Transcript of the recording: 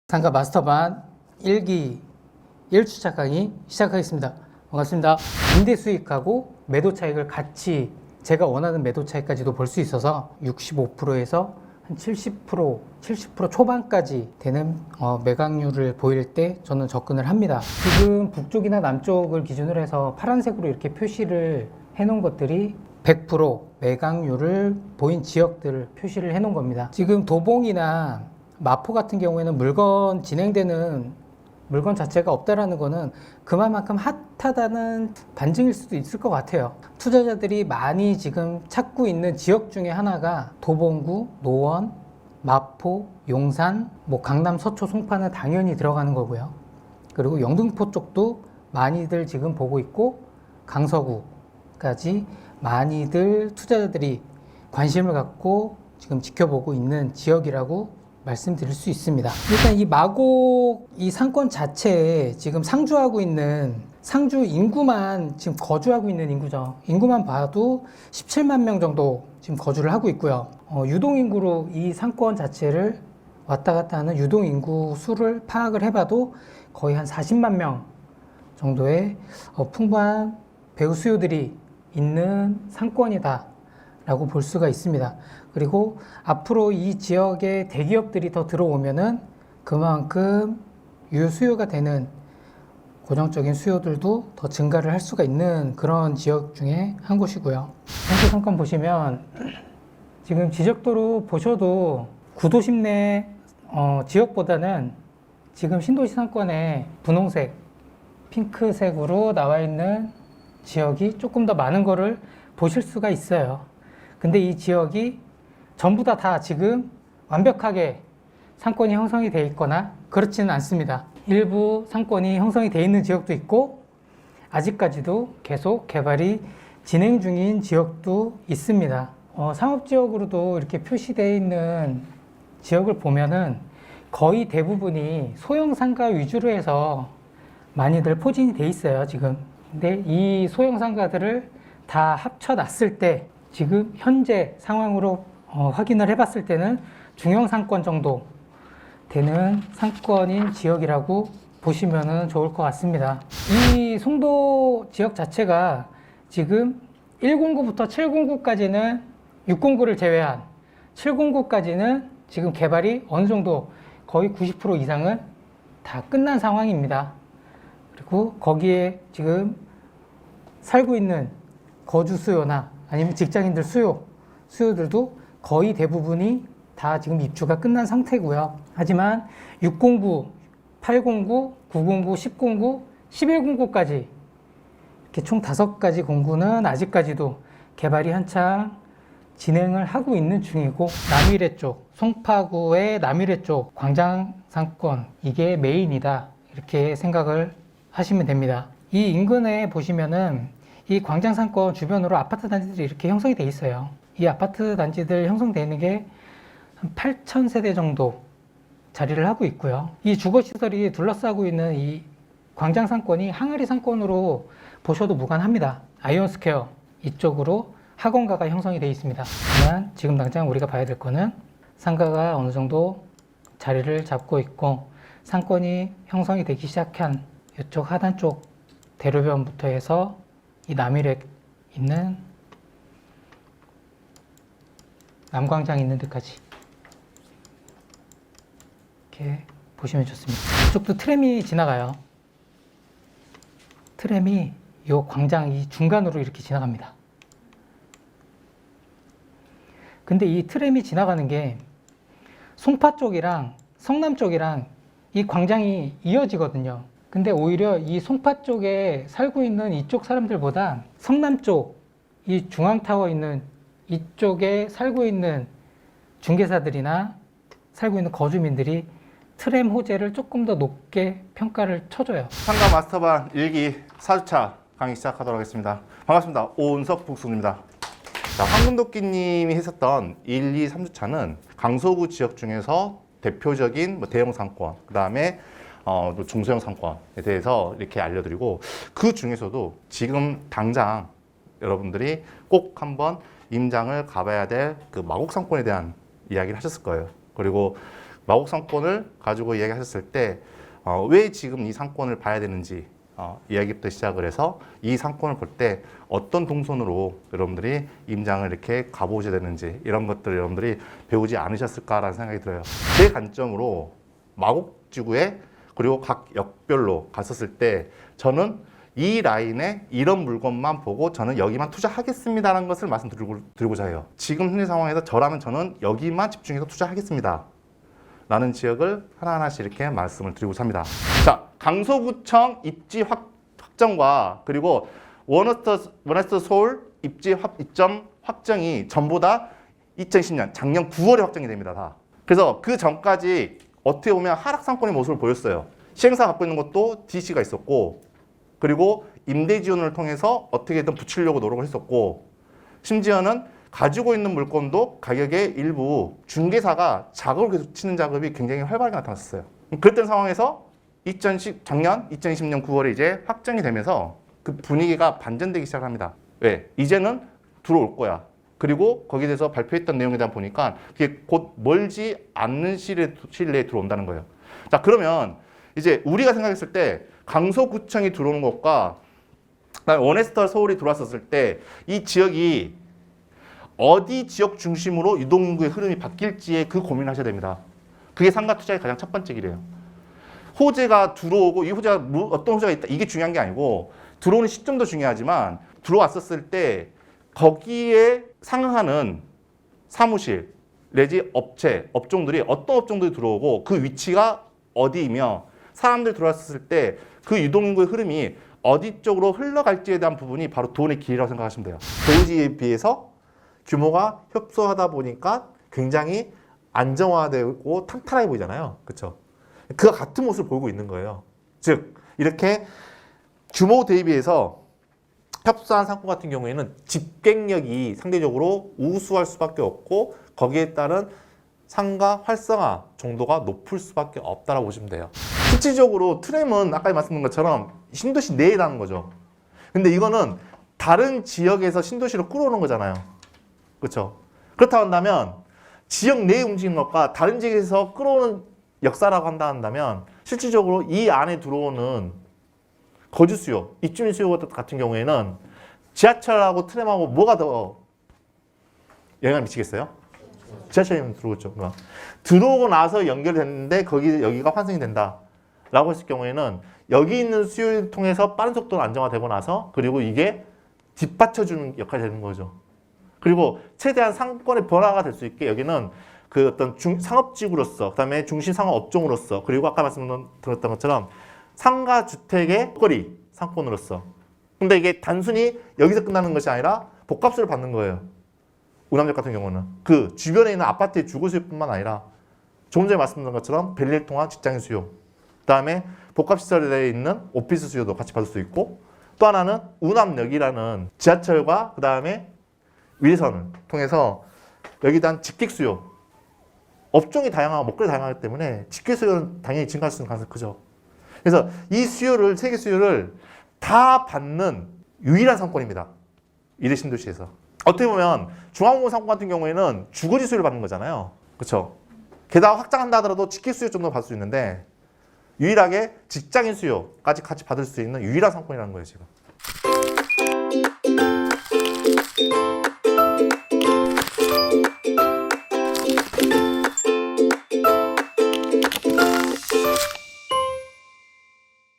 상가 마스터반 1기 1주차 강의 시작하겠습니다. 반갑습니다. 임대 수익하고 매도 차익을 같이 제가 원하는 매도 차익까지도 볼 수 있어서 65%에서 한 70% 초반까지 되는 매각률을 보일 때 저는 접근을 합니다. 지금 북쪽이나 남쪽을 기준으로 해서 파란색으로 이렇게 표시를 해 놓은 것들이 100% 매각률을 보인 지역들을 표시를 해 놓은 겁니다. 지금 도봉이나 마포 같은 경우에는 물건 진행되는 물건 자체가 없다라는 거는 그만큼 핫하다는 반증일 수도 있을 것 같아요. 투자자들이 많이 지금 찾고 있는 지역 중에 하나가 도봉구, 노원, 마포, 용산, 강남, 서초, 송파는 당연히 들어가는 거고요. 그리고 영등포 쪽도 많이들 지금 보고 있고 강서구까지 많이들 투자자들이 관심을 갖고 지금 지켜보고 있는 지역이라고 말씀드릴 수 있습니다. 일단 이 마곡 이 상권 자체에 지금 상주하고 있는 상주 인구만 지금 거주하고 있는 인구죠. 인구만 봐도 17만 명 정도 지금 거주를 하고 있고요. 유동인구로 이 상권 자체를 왔다 갔다 하는 유동인구 수를 파악을 해봐도 거의 한 40만 명 정도의 풍부한 배우 수요들이 있는 상권이다 라고 볼 수가 있습니다. 그리고 앞으로 이 지역에 대기업들이 더 들어오면은 그만큼 유효 수요가 되는 고정적인 수요들도 더 증가를 할 수가 있는 그런 지역 중에 한 곳이고요. 현재 상권 보시면 지금 지적도로 보셔도 구도심 내 지역보다는 지금 신도시 상권에 분홍색, 핑크색으로 나와 있는 지역이 조금 더 많은 거를 보실 수가 있어요. 근데 이 지역이 전부 다 지금 완벽하게 상권이 형성이 되어 있거나 그렇지는 않습니다. 일부 상권이 형성이 되어 있는 지역도 있고 아직까지도 계속 개발이 진행 중인 지역도 있습니다. 상업지역으로도 이렇게 표시되어 있는 지역을 보면은 거의 대부분이 소형 상가 위주로 해서 많이들 포진이 되어 있어요, 지금. 근데 이 소형 상가들을 다 합쳐 놨을 때 지금 현재 상황으로 확인을 해봤을 때는 중형 상권 정도 되는 상권인 지역이라고 보시면 좋을 것 같습니다. 이 송도 지역 자체가 지금 109부터 709까지는 609를 제외한 709까지는 지금 개발이 어느 정도 거의 90% 이상은 다 끝난 상황입니다. 그리고 거기에 지금 살고 있는 거주 수요나 아니면 직장인들 수요들도 거의 대부분이 다 지금 입주가 끝난 상태고요. 하지만 609, 809, 909, 1009, 1109까지 이렇게 총 5가지 공구는 아직까지도 개발이 한창 진행을 하고 있는 중이고 남위례 쪽, 송파구의 남위례 쪽 광장 상권 이게 메인이다 이렇게 생각을 하시면 됩니다. 이 인근에 보시면은 이 광장 상권 주변으로 아파트 단지들이 이렇게 형성이 돼 있어요. 이 아파트 단지들 형성되어 있는 게 한 8,000세대 정도 자리를 하고 있고요. 이 주거시설이 둘러싸고 있는 이 광장 상권이 항아리 상권으로 보셔도 무관합니다. 아이온스퀘어 이쪽으로 학원가가 형성이 되어 있습니다. 하지만 지금 당장 우리가 봐야 될 거는 상가가 어느 정도 자리를 잡고 있고 상권이 형성이 되기 시작한 이쪽 하단 쪽 대로변부터 해서 이 남일에 있는 남광장 있는 데까지 이렇게 보시면 좋습니다. 이쪽도 트램이 지나가요. 트램이 이 광장 이 중간으로 이렇게 지나갑니다. 근데 이 트램이 지나가는 게 송파 쪽이랑 성남 쪽이랑 이 광장이 이어지거든요. 근데 오히려 이 송파 쪽에 살고 있는 이쪽 사람들보다 성남 쪽, 이 중앙타워 있는 이쪽에 살고 있는 중개사들이나 살고 있는 거주민들이 트램 호재를 조금 더 높게 평가를 쳐줘요. 상가 마스터반 1기 4주차 강의 시작하도록 하겠습니다. 반갑습니다. 오은석 북순입니다. 자, 황금도끼님이 했었던 1, 2, 3주차는 강서구 지역 중에서 대표적인 대형 상권, 그 다음에 중소형 상권에 대해서 이렇게 알려드리고 그 중에서도 지금 당장 여러분들이 꼭 한번 임장을 가봐야 될 그 마곡 상권에 대한 이야기를 하셨을 거예요. 그리고 마곡 상권을 가지고 이야기하셨을 때 왜 지금 이 상권을 봐야 되는지 이야기부터 시작을 해서 이 상권을 볼 때 어떤 동선으로 여러분들이 임장을 이렇게 가보셔야 되는지 이런 것들을 여러분들이 배우지 않으셨을까라는 생각이 들어요. 제 관점으로 마곡지구에 그리고 각 역별로 갔었을 때 저는 이 라인에 이런 물건만 보고 저는 여기만 투자하겠습니다라는 것을 말씀드리고자 해요. 지금 현재 상황에서 저는 여기만 집중해서 투자하겠습니다. 라는 지역을 하나하나씩 이렇게 말씀을 드리고자 합니다. 자, 강서구청 입지 확정과 그리고 원에스터 서울 입점 확정이 전부 다 2010년 작년 9월에 확정이 됩니다. 다. 그래서 그 전까지 어떻게 보면 하락상권의 모습을 보였어요. 시행사 갖고 있는 것도 DC가 있었고 그리고 임대 지원을 통해서 어떻게든 붙이려고 노력을 했었고 심지어는 가지고 있는 물건도 가격의 일부 중개사가 자금을 계속 치는 작업이 굉장히 활발하게 나타났어요. 그랬던 상황에서 작년 2020년 9월에 이제 확정이 되면서 그 분위기가 반전되기 시작합니다. 왜? 이제는 들어올 거야. 그리고 거기에 대해서 발표했던 내용에 대한 보니까 그게 곧 멀지 않는 시일 내에 들어온다는 거예요. 자, 그러면 이제 우리가 생각했을 때 강서구청이 들어오는 것과 원에스터 서울이 들어왔었을 때 이 지역이 어디 지역 중심으로 유동인구의 흐름이 바뀔지에 그 고민을 하셔야 됩니다. 그게 상가 투자의 가장 첫 번째 길이에요. 호재가 들어오고 이 호재가 어떤 호재가 있다 이게 중요한 게 아니고 들어오는 시점도 중요하지만 들어왔었을 때 거기에 상응하는 사무실 내지 업종들이 어떤 업종들이 들어오고 그 위치가 어디이며 사람들이 들어왔을 때 그 유동인구의 흐름이 어디 쪽으로 흘러갈지에 대한 부분이 바로 돈의 길이라고 생각하시면 돼요. 도시에 비해서 규모가 협소하다 보니까 굉장히 안정화되고 탄탄하게 보이잖아요. 그렇죠? 그와 같은 모습을 보이고 있는 거예요. 즉 이렇게 규모 대비해서 협소한 상권 같은 경우에는 집객력이 상대적으로 우수할 수밖에 없고 거기에 따른 상가 활성화 정도가 높을 수밖에 없다라고 보시면 돼요. 실질적으로 트램은 아까 말씀드린 것처럼 신도시 내에 나는 거죠. 근데 이거는 다른 지역에서 신도시로 끌어오는 거잖아요. 그렇죠? 그렇다고 한다면 지역 내에 움직이는 것과 다른 지역에서 끌어오는 역사라고 한다면 실질적으로 이 안에 들어오는 거주 수요, 입주민 수요 같은 경우에는 지하철하고 트램하고 뭐가 더 영향을 미치겠어요? 지하철이 들어오죠. 들어오고 나서 연결됐는데 여기가 환승이 된다라고 했을 경우에는 여기 있는 수요를 통해서 빠른 속도로 안정화되고 나서 그리고 이게 뒷받쳐주는 역할이 되는 거죠. 그리고 최대한 상권의 변화가 될 수 있게 여기는 그 어떤 상업지구로서 그다음에 중심 상업 업종으로서 그리고 아까 말씀드렸던 것처럼 상가 주택의 거리 상권으로서 근데 이게 단순히 여기서 끝나는 것이 아니라 복합수를 받는 거예요. 우남역 같은 경우는 그 주변에 있는 아파트의 주거 수요뿐만 아니라 조금 전에 말씀드린 것처럼 벨리를 통한 직장인 수요 그다음에 복합시설에 있는 오피스 수요도 같이 받을 수 있고 또 하나는 우남역이라는 지하철과 그다음에 위례선을 통해서 여기에 대한 직객 수요 업종이 다양하고 목걸이 다양하기 때문에 직객 수요는 당연히 증가할 수 있는 가능성이 크죠. 그래서 이 수요를 세계 수요를 다 받는 유일한 상권입니다. 위례 신도시에서 어떻게 보면 중앙공원 상권 같은 경우에는 주거지 수요를 받는 거잖아요. 그렇죠? 게다가 확장한다 하더라도 직객 수요 정도 받을 수 있는데 유일하게 직장인 수요까지 같이 받을 수 있는 유일한 상권이라는 거예요, 지금.